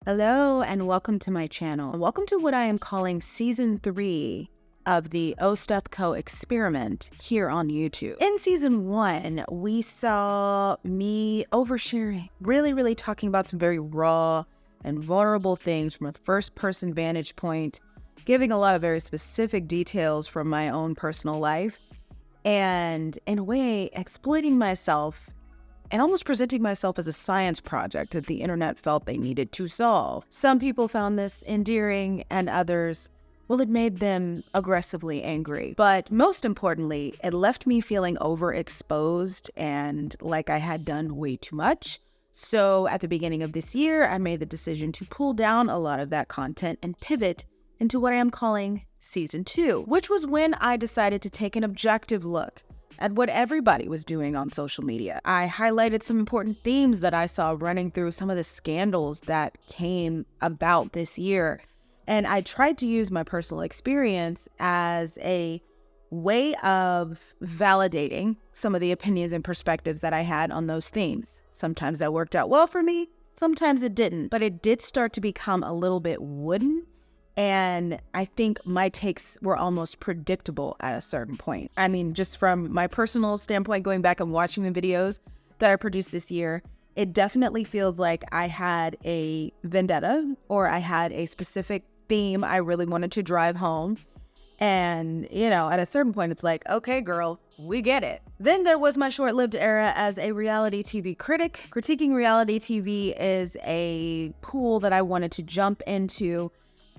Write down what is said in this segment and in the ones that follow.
Hello and welcome to my channel. Welcome to what I am calling Season 3 of the O Stuff Co experiment here on YouTube. In Season 1, we saw me oversharing, really talking about some very raw and vulnerable things from a first-person vantage point, giving a lot of very specific details from my own personal life, and in a way, exploiting myself and almost presenting myself as a science project that the internet felt they needed to solve. Some people found this endearing, and others, well, it made them aggressively angry. But most importantly, it left me feeling overexposed and like I had done way too much. So at the beginning of this year, I made the decision to pull down a lot of that content and pivot into what I am calling Season 2, which was when I decided to take an objective look at what everybody was doing on social media. I highlighted some important themes that I saw running through some of the scandals that came about this year. And I tried to use my personal experience as a way of validating some of the opinions and perspectives that I had on those themes. Sometimes that worked out well for me, sometimes it didn't. But it did start to become a little bit wooden. And I think my takes were almost predictable at a certain point. I mean, just from my personal standpoint, going back and watching the videos that I produced this year, it definitely feels like I had a vendetta or I had a specific theme I really wanted to drive home. And, at a certain point, it's like, okay, girl, we get it. Then there was my short-lived era as a reality TV critic. Critiquing reality TV is a pool that I wanted to jump into.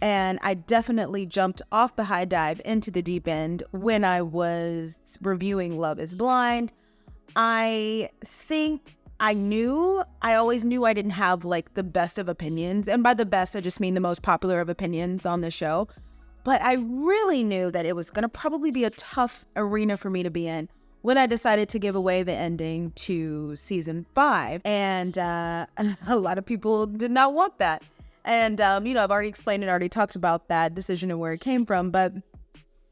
And I definitely jumped off the high dive into the deep end when I was reviewing Love is Blind. I think I always knew I didn't have the best of opinions. And by the best, I just mean the most popular of opinions on the show. But I really knew that it was going to probably be a tough arena for me to be in when I decided to give away the ending to Season 5. And a lot of people did not want that. And, I've already explained and already talked about that decision and where it came from. But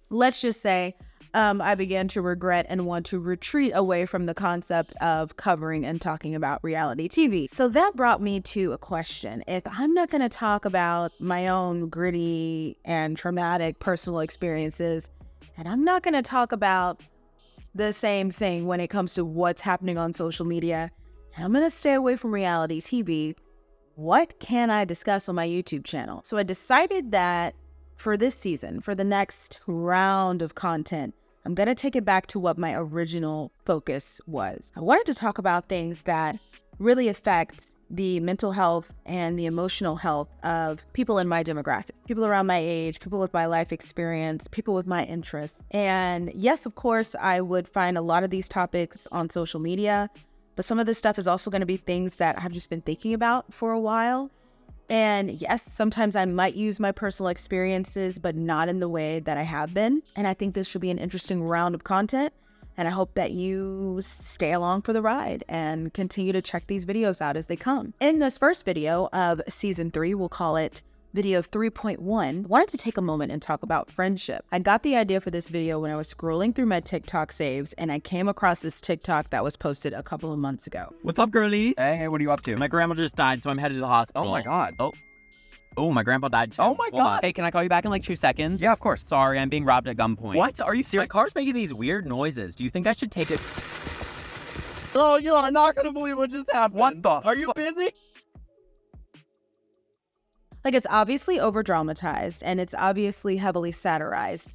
let's just say I began to regret and want to retreat away from the concept of covering and talking about reality TV. So that brought me to a question. If I'm not going to talk about my own gritty and traumatic personal experiences, and I'm not going to talk about the same thing when it comes to what's happening on social media, I'm going to stay away from reality TV. What can I discuss on my YouTube channel? So I decided that for this season, for the next round of content, I'm going to take it back to what my original focus was. I wanted to talk about things that really affect the mental health and the emotional health of people in my demographic, people around my age, people with my life experience, people with my interests. And yes, of course, I would find a lot of these topics on social media. But some of this stuff is also going to be things that I've just been thinking about for a while. And yes, sometimes I might use my personal experiences, but not in the way that I have been. And I think this should be an interesting round of content. And I hope that you stay along for the ride and continue to check these videos out as they come. In this first video of Season 3, we'll call it Video 3.1, I wanted to take a moment and talk about friendship. I got the idea for this video when I was scrolling through my TikTok saves, and I came across this TikTok that was posted a couple of months ago. What's up, girlie? Hey, what are you up to? My grandma just died, so I'm headed to the hospital. Oh my god. Oh, my grandpa died too. Oh my Hold on. god. Hey, can I call you back in 2 seconds? Yeah, of course. Sorry, I'm being robbed at gunpoint. What? Are you serious? My car's making these weird noises. Do you think I should take it? Oh, you are not gonna believe what just happened. What the? Are you busy? It's obviously over-dramatized and it's obviously heavily satirized,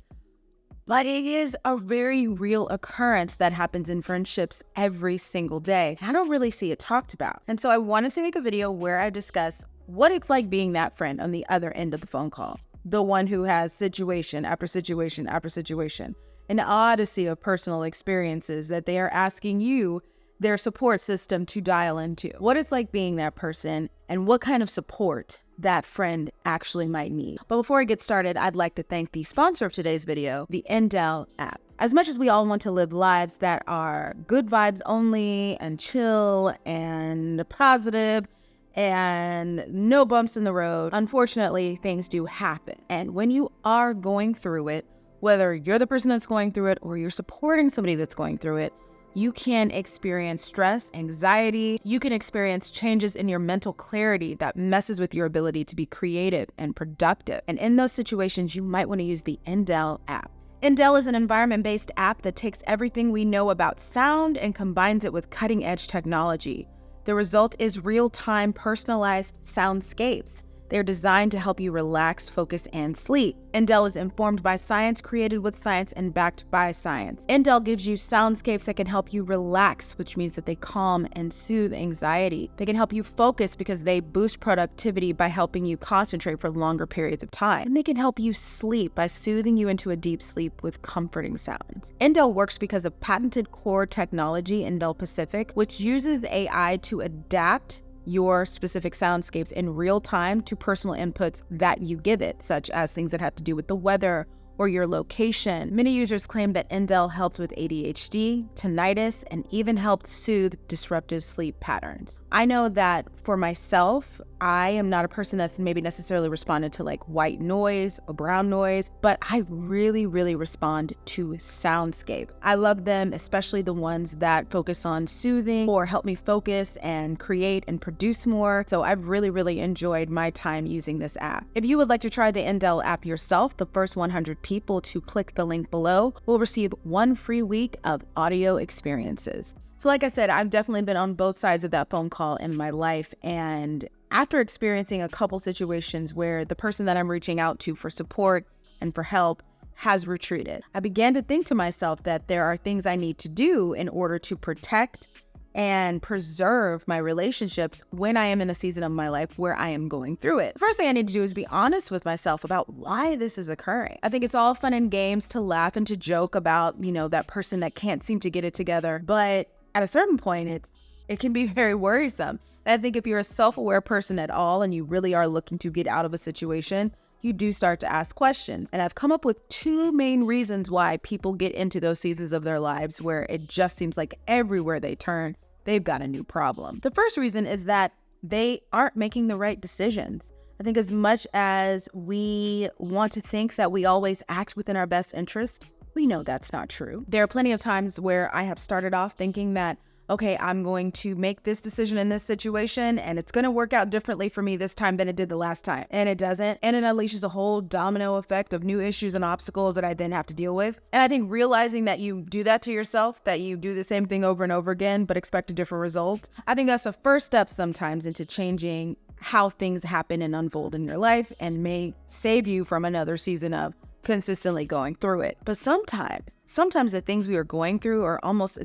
but it is a very real occurrence that happens in friendships every single day. I don't really see it talked about. And so I wanted to make a video where I discuss what it's like being that friend on the other end of the phone call. The one who has situation after situation after situation, an odyssey of personal experiences that they are asking you, their support system, to dial into. What it's like being that person and what kind of support that friend actually might need. But before I get started, I'd like to thank the sponsor of today's video, the Endel app. As much as we all want to live lives that are good vibes only and chill and positive and no bumps in the road, unfortunately, things do happen. And when you are going through it, whether you're the person that's going through it or you're supporting somebody that's going through it, you can experience stress, anxiety. You can experience changes in your mental clarity that messes with your ability to be creative and productive. And in those situations, you might want to use the Endel app. Endel is an environment-based app that takes everything we know about sound and combines it with cutting-edge technology. The result is real-time personalized soundscapes. They're designed to help you relax, focus, and sleep. Endel is informed by science, created with science, and backed by science. Endel gives you soundscapes that can help you relax, which means that they calm and soothe anxiety. They can help you focus because they boost productivity by helping you concentrate for longer periods of time. And they can help you sleep by soothing you into a deep sleep with comforting sounds. Endel works because of patented core technology, Endel Pacific, which uses AI to adapt your specific soundscapes in real time to personal inputs that you give it, such as things that have to do with the weather or your location. Many users claim that Endel helped with ADHD, tinnitus, and even helped soothe disruptive sleep patterns. I know that for myself, I am not a person that's maybe necessarily responded to like white noise or brown noise, but I really respond to soundscapes. I love them, especially the ones that focus on soothing or help me focus and create and produce more. So I've really enjoyed my time using this app. If you would like to try the Endel app yourself, the first 100 people to click the link below will receive 1 free week of audio experiences. So like I said, I've definitely been on both sides of that phone call in my life, and after experiencing a couple situations where the person that I'm reaching out to for support and for help has retreated, I began to think to myself that there are things I need to do in order to protect and preserve my relationships when I am in a season of my life where I am going through it. The first thing I need to do is be honest with myself about why this is occurring. I think it's all fun and games to laugh and to joke about, that person that can't seem to get it together. But at a certain point, it can be very worrisome. And I think if you're a self-aware person at all and you really are looking to get out of a situation, you do start to ask questions. And I've come up with 2 main reasons why people get into those seasons of their lives where it just seems like everywhere they turn, they've got a new problem. The first reason is that they aren't making the right decisions. I think as much as we want to think that we always act within our best interest, we know that's not true. There are plenty of times where I have started off thinking that, okay, I'm going to make this decision in this situation and it's going to work out differently for me this time than it did the last time. And it doesn't. And it unleashes a whole domino effect of new issues and obstacles that I then have to deal with. And I think realizing that you do that to yourself, that you do the same thing over and over again, but expect a different result, I think that's a first step sometimes into changing how things happen and unfold in your life and may save you from another season of consistently going through it. But sometimes the things we are going through are almost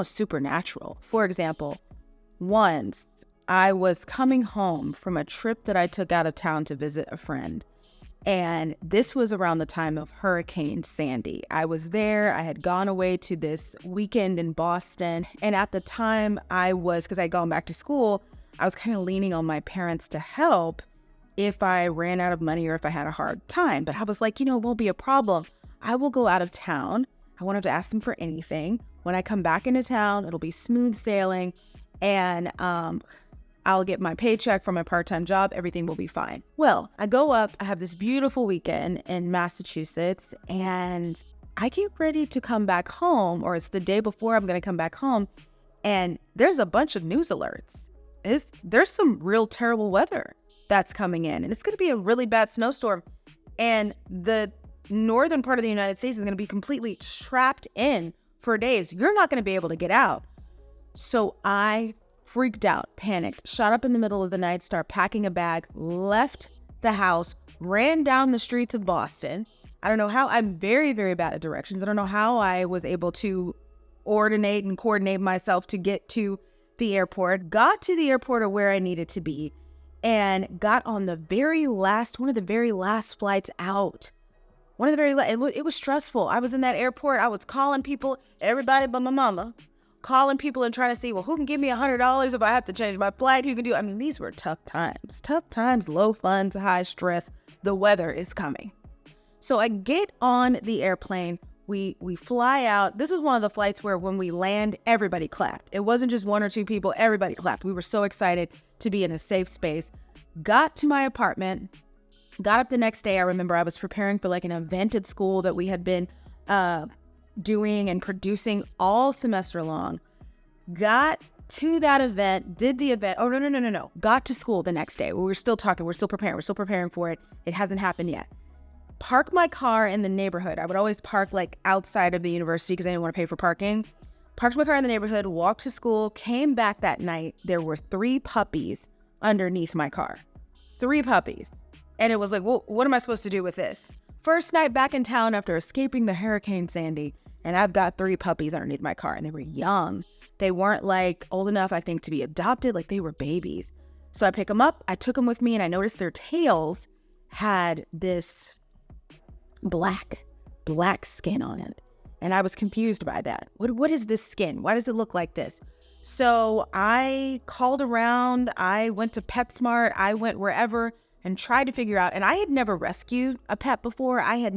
supernatural. For example, once I was coming home from a trip that I took out of town to visit a friend, and this was around the time of Hurricane Sandy. I was there. I had gone away to this weekend in Boston, and at the time because I'd gone back to school, I was kind of leaning on my parents to help if I ran out of money or if I had a hard time. But I was like, it won't be a problem. I will go out of town. I won't have to ask them for anything. When I come back into town, it'll be smooth sailing, and I'll get my paycheck from my part-time job. Everything will be fine. Well, I go up. I have this beautiful weekend in Massachusetts, and I get ready to come back home, or it's the day before I'm going to come back home, and there's a bunch of news alerts. There's some real terrible weather that's coming in, and it's going to be a really bad snowstorm, and the northern part of the United States is going to be completely trapped in for days. You're not going to be able to get out. So I freaked out, panicked, shot up in the middle of the night, started packing a bag, left the house, ran down the streets of Boston. I don't know how. I'm very bad at directions. I don't know how I was able to ordinate and coordinate myself to get to the airport, got to the airport or where I needed to be, and got on one of the very last flights out. It was stressful. I was in that airport. I was calling people, everybody but my mama, calling people and trying to see, who can give me $100 if I have to change my flight? Who can do? These were tough times, low funds, high stress. The weather is coming. So I get on the airplane. We fly out. This was one of the flights where when we land, everybody clapped. It wasn't just 1 or 2 people. Everybody clapped. We were so excited to be in a safe space. Got to my apartment. Got up the next day. I remember I was preparing for like an event at school that we had been doing and producing all semester long. Got to that event, did the event. Oh, no. Got to school the next day. We were still talking. We're still preparing for it. It hasn't happened yet. Park my car in the neighborhood. I would always park like outside of the university because I didn't want to pay for parking. Parked my car in the neighborhood, walked to school, came back that night. There were 3 puppies underneath my car. 3 puppies. And it was like, well, what am I supposed to do with this? First night back in town after escaping the Hurricane Sandy, and I've got 3 puppies underneath my car, and they were young. They weren't like old enough, I think, to be adopted. Like they were babies. So I pick them up, I took them with me, and I noticed their tails had this black skin on it. And I was confused by that. What is this skin? Why does it look like this? So I called around. I went to PetSmart. I went wherever and tried to figure out. And I had never rescued a pet before. I did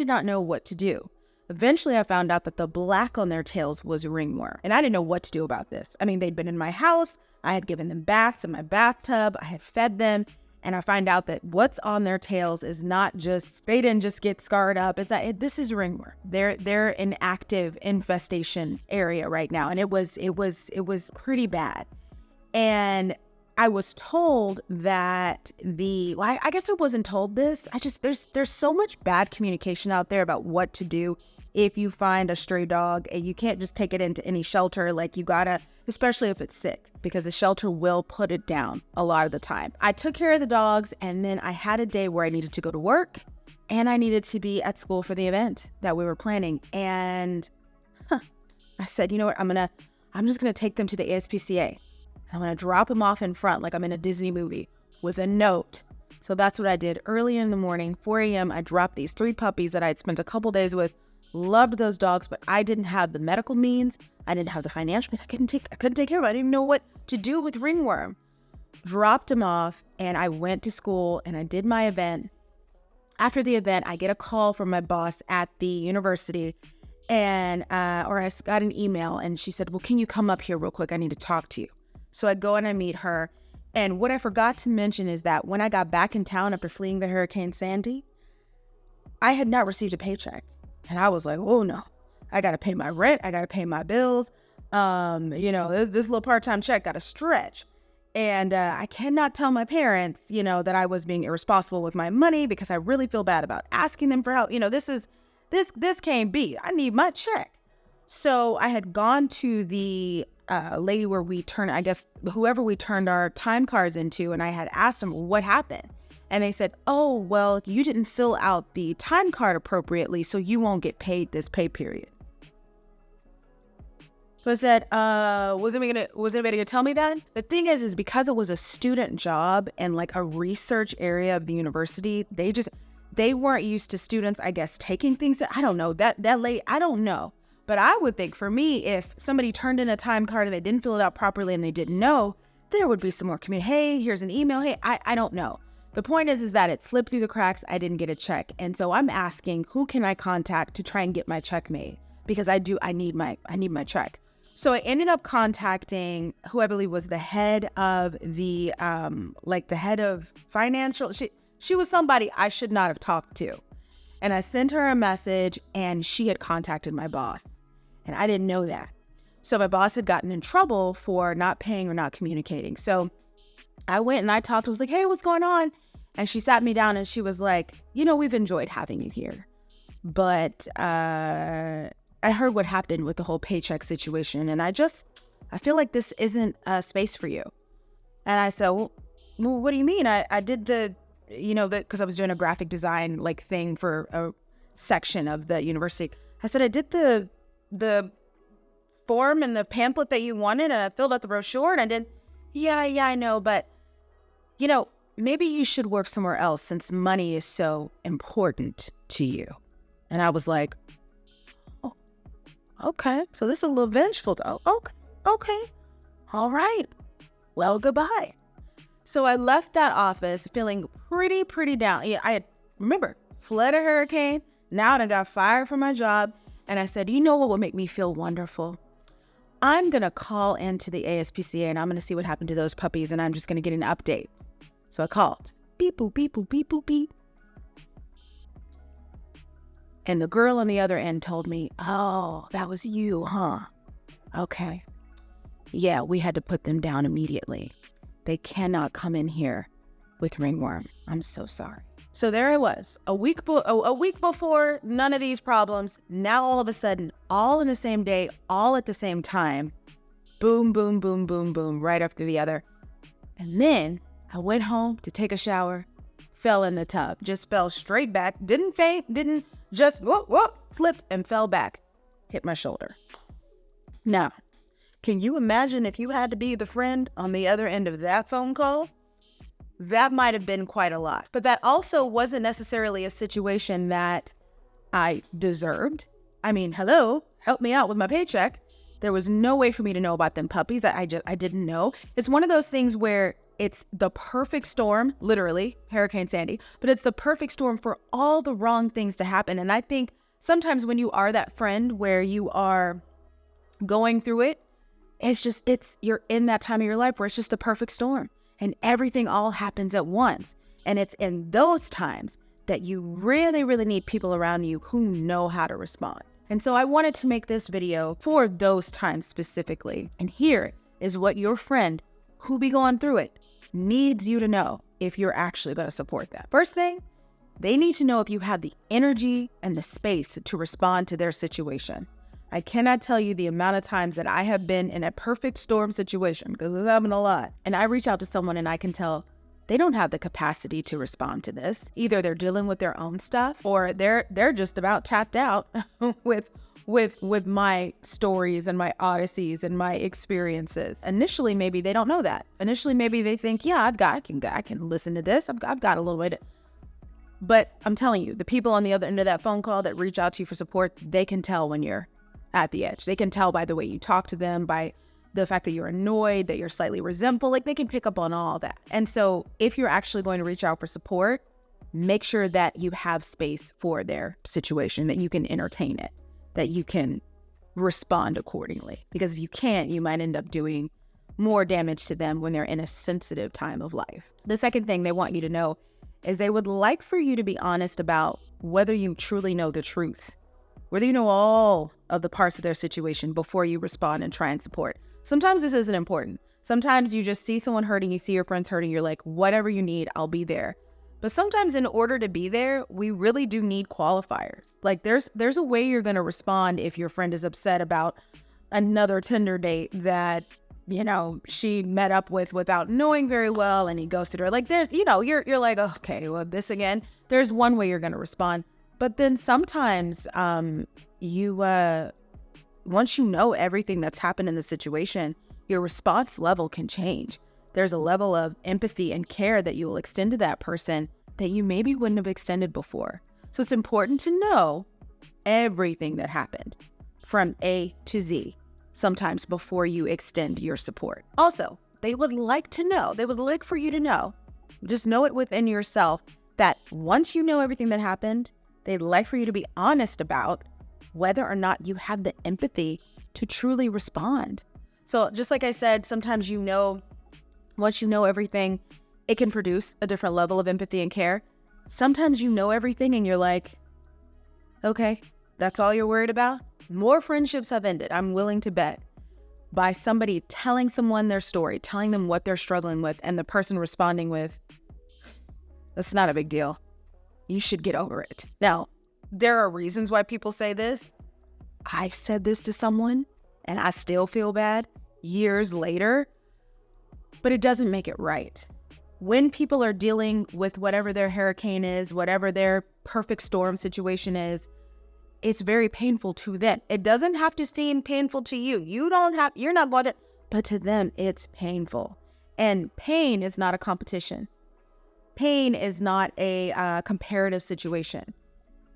not know what to do. Eventually, I found out that the black on their tails was ringworm. And I didn't know what to do about this. I mean, they'd been in my house. I had given them baths in my bathtub. I had fed them. And I find out that what's on their tails is not just, they didn't just get scarred up. It's not, this is ringworm. They're an active infestation area right now. And it was pretty bad. And I was told that I guess I wasn't told this. There's so much bad communication out there about what to do if you find a stray dog, and you can't just take it into any shelter. Like you gotta, especially if it's sick, because the shelter will put it down a lot of the time. I took care of the dogs, and then I had a day where I needed to go to work and I needed to be at school for the event that we were planning. And I said, you know what, I'm just gonna take them to the ASPCA. I'm gonna drop them off in front like I'm in a Disney movie with a note. So that's what I did. Early in the morning, 4 a.m., I dropped these 3 puppies that I'd spent a couple days with. Loved those dogs, but I didn't have the medical means. I didn't have the financial means. I couldn't take care of them. I didn't even know what to do with ringworm. Dropped them off, and I went to school and I did my event. After the event, I get a call from my boss at the university, and or I got an email, and she said, well, can you come up here real quick? I need to talk to you. So I go and I meet her. And what I forgot to mention is that when I got back in town after fleeing the Hurricane Sandy, I had not received a paycheck. And I was like, oh no, I got to pay my rent. I got to pay my bills. This little part-time check got to stretch. And I cannot tell my parents, that I was being irresponsible with my money because I really feel bad about asking them for help. This can't be. I need my check. So I had gone to the lady where whoever we turned our time cards into, and I had asked them what happened. And they said, oh, well, you didn't fill out the time card appropriately, so you won't get paid this pay period. So I said, was anybody gonna tell me that? The thing is because it was a student job and like a research area of the university, they weren't used to students, I guess, taking things. I don't know that late. I don't know. But I would think for me, if somebody turned in a time card and they didn't fill it out properly and they didn't know, there would be some more communication. Hey, here's an email. Hey, I don't know. The point is that it slipped through the cracks. I didn't get a check. And so I'm asking, who can I contact to try and get my check made? Because I need my check. So I ended up contacting who I believe was the head of the head of financial. She was somebody I should not have talked to. And I sent her a message, and she had contacted my boss. And I didn't know that. So my boss had gotten in trouble for not paying or not communicating. So I went and I talked. I was like, hey, what's going on? And she sat me down and she was like, we've enjoyed having you here. But I heard what happened with the whole paycheck situation. And I feel like this isn't a space for you. And I said, well, what do you mean? I did because I was doing a graphic design thing for a section of the university. I said, I did the form and the pamphlet that you wanted, and I filled out the brochure, and I did. Yeah, I know, but maybe you should work somewhere else since money is so important to you. And I was like, oh, okay. So this is a little vengeful. Oh, okay. All right. Well, goodbye. So I left that office feeling pretty down. Yeah, I had, remember, fled a hurricane. Now I got fired from my job. And I said, you know what would make me feel wonderful? I'm going to call into the ASPCA and I'm going to see what happened to those puppies, and I'm just going to get an update. So I called. Beep, boop, beep, boop, beep, boop, beep. And the girl on the other end told me, oh, that was you, huh? Okay. Yeah, we had to put them down immediately. They cannot come in here with ringworm. I'm so sorry. So there I was, a week before, none of these problems. Now all of a sudden, all in the same day, all at the same time, boom, boom, boom, boom, boom, right after the other. And then I went home to take a shower, fell in the tub, just fell straight back, didn't faint, didn't just whoop, slipped and fell back, hit my shoulder. Now, can you imagine if you had to be the friend on the other end of that phone call? That might have been quite a lot. But that also wasn't necessarily a situation that I deserved. I mean, hello, help me out with my paycheck. There was no way for me to know about them puppies. I didn't know. It's one of those things where it's the perfect storm, literally, Hurricane Sandy, but it's the perfect storm for all the wrong things to happen. And I think sometimes when you are that friend where you are going through it, you're in that time of your life where it's just the perfect storm. And everything all happens at once. And it's in those times that you really, really need people around you who know how to respond. And so I wanted to make this video for those times specifically. And here is what your friend who be going through it needs you to know if you're actually going to support them. First thing, they need to know if you have the energy and the space to respond to their situation. I cannot tell you the amount of times that I have been in a perfect storm situation, because it's happened a lot. And I reach out to someone and I can tell they don't have the capacity to respond to this. Either they're dealing with their own stuff or they're just about tapped out with my stories and my odysseys and my experiences. Initially, maybe they don't know that. Initially, maybe they think, yeah, I can listen to this. I've got a little bit. But I'm telling you, the people on the other end of that phone call that reach out to you for support, they can tell when you're at the edge. They can tell by the way you talk to them, by the fact that you're annoyed, that you're slightly resentful, like they can pick up on all that. And so if you're actually going to reach out for support, make sure that you have space for their situation, that you can entertain it, that you can respond accordingly. Because if you can't, you might end up doing more damage to them when they're in a sensitive time of life. The second thing they want you to know is they would like for you to be honest about whether you truly know the truth, whether you know all of the parts of their situation before you respond and try and support. Sometimes this isn't important. Sometimes you just see someone hurting, you see your friends hurting, you're like, whatever you need, I'll be there. But sometimes in order to be there, we really do need qualifiers. Like there's a way you're going to respond if your friend is upset about another Tinder date that, she met up with without knowing very well and he ghosted her. Like there's, you're like, okay, well, this again. There's one way you're going to respond. But then sometimes once you know everything that's happened in the situation, your response level can change. There's a level of empathy and care that you will extend to that person that you maybe wouldn't have extended before. So it's important to know everything that happened from A to Z, sometimes before you extend your support. Also, they would like for you to know, just know it within yourself, that once you know everything that happened, they'd like for you to be honest about whether or not you have the empathy to truly respond. So just like I said, sometimes once you know everything, it can produce a different level of empathy and care. Sometimes you know everything and you're like, okay, that's all you're worried about? More friendships have ended, I'm willing to bet, by somebody telling someone their story, telling them what they're struggling with, and the person responding with, that's not a big deal. You should get over it. Now, there are reasons why people say this. I said this to someone and I still feel bad years later, but it doesn't make it right. When people are dealing with whatever their hurricane is, whatever their perfect storm situation is, it's very painful to them. It doesn't have to seem painful to you. You're not bothered, but to them, it's painful. And pain is not a competition. Pain is not a comparative situation.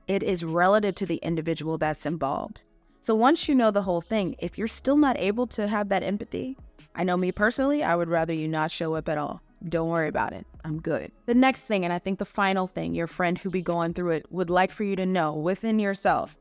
It is relative to the individual that's involved. So once you know the whole thing, if you're still not able to have that empathy, I know me personally, I would rather you not show up at all. Don't worry about it. I'm good. The next thing, and I think the final thing your friend who be going through it would like for you to know within yourself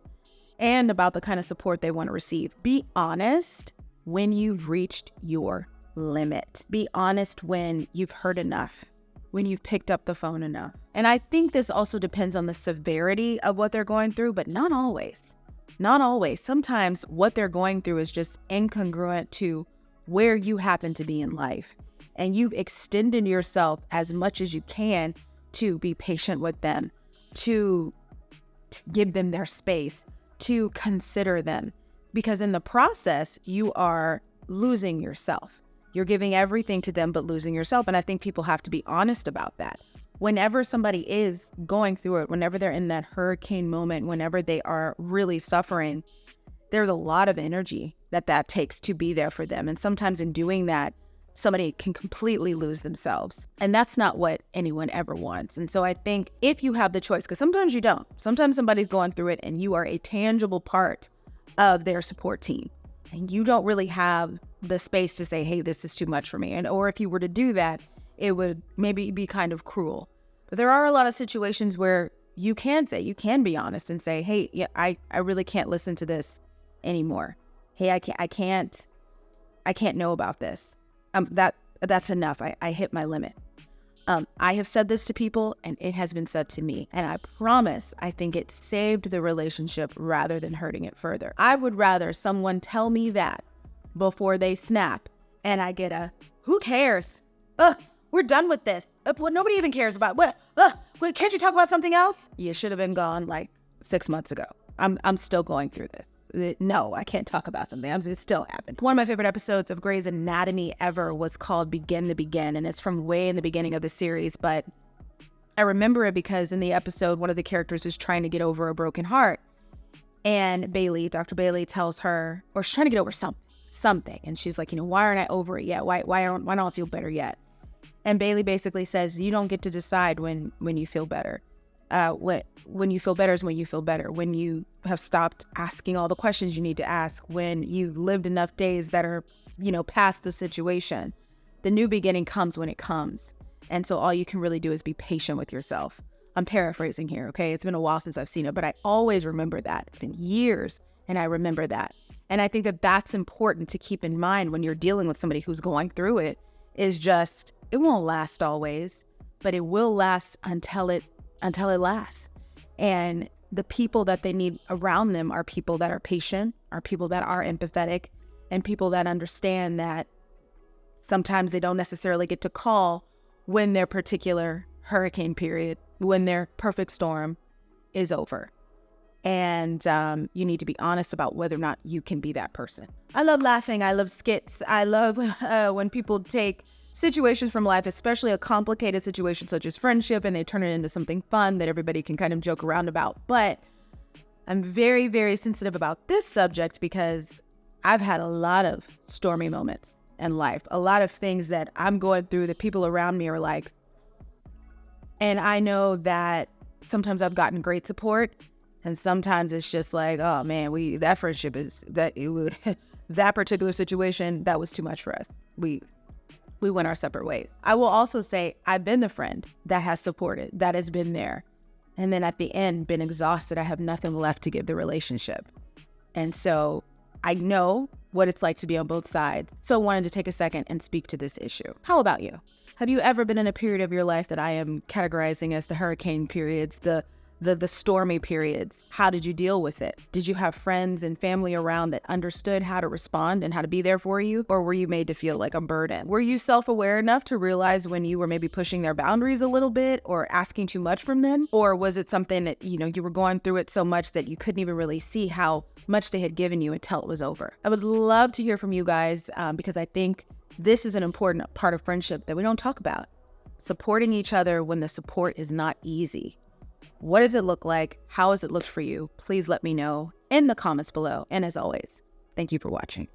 and about the kind of support they want to receive. Be honest when you've reached your limit. Be honest when you've heard enough. when you've picked up the phone enough. And I think this also depends on the severity of what they're going through, but not always. Not always. Sometimes what they're going through is just incongruent to where you happen to be in life. And you've extended yourself as much as you can to be patient with them, to give them their space, to consider them. Because in the process, you are losing yourself. You're giving everything to them, but losing yourself. And I think people have to be honest about that. Whenever somebody is going through it, whenever they're in that hurricane moment, whenever they are really suffering, there's a lot of energy that takes to be there for them. And sometimes in doing that, somebody can completely lose themselves. And that's not what anyone ever wants. And so I think if you have the choice, because sometimes you don't, sometimes somebody's going through it and you are a tangible part of their support team. And you don't really have the space to say, hey, this is too much for me. And or if you were to do that, it would maybe be kind of cruel. But there are a lot of situations where you can be honest and say, hey, yeah, I really can't listen to this anymore. Hey, I can't know about this. That's enough. I hit my limit. I have said this to people and it has been said to me. And I promise, I think it saved the relationship rather than hurting it further. I would rather someone tell me that before they snap and I get a, who cares? We're done with this. What nobody even cares about. What? Can't you talk about something else? You should have been gone like 6 months ago. I'm still going through this. No, I can't talk about something. It's still happening. One of my favorite episodes of Grey's Anatomy ever was called Begin to Begin, and it's from way in the beginning of the series, but I remember it because in the episode, one of the characters is trying to get over a broken heart, and Dr. Bailey tells her, or she's trying to get over something, and she's like, why aren't I over it yet? Why don't I feel better yet? And Bailey basically says, you don't get to decide when you feel better. When you feel better is when you feel better. When you have stopped asking all the questions you need to ask. When you've lived enough days that are, past the situation. The new beginning comes when it comes. And so all you can really do is be patient with yourself. I'm paraphrasing here, okay? It's been a while since I've seen it, but I always remember that. It's been years, and I remember that. And I think that that's important to keep in mind when you're dealing with somebody who's going through it, is just, it won't last always, but it will last until it lasts. And the people that they need around them are people that are patient, are people that are empathetic, and people that understand that sometimes they don't necessarily get to call when their particular hurricane period, when their perfect storm is over. And you need to be honest about whether or not you can be that person. I love laughing. I love skits. I love when people take situations from life, especially a complicated situation such as friendship, and they turn it into something fun that everybody can kind of joke around about. But I'm very, very sensitive about this subject because I've had a lot of stormy moments in life, a lot of things that I'm going through that people around me are like, and I know that sometimes I've gotten great support, and sometimes it's just like, oh man, that friendship is that particular situation, that was too much for us. We went our separate ways. I will also say I've been the friend that has supported, that has been there. And then at the end, been exhausted. I have nothing left to give the relationship. And so I know what it's like to be on both sides. So I wanted to take a second and speak to this issue. How about you? Have you ever been in a period of your life that I am categorizing as the hurricane periods, the stormy periods? How did you deal with it? Did you have friends and family around that understood how to respond and how to be there for you? Or were you made to feel like a burden? Were you self-aware enough to realize when you were maybe pushing their boundaries a little bit or asking too much from them? Or was it something that, you were going through it so much that you couldn't even really see how much they had given you until it was over? I would love to hear from you guys because I think this is an important part of friendship that we don't talk about. Supporting each other when the support is not easy. What does it look like? How has it looked for you? Please let me know in the comments below. And as always, thank you for watching.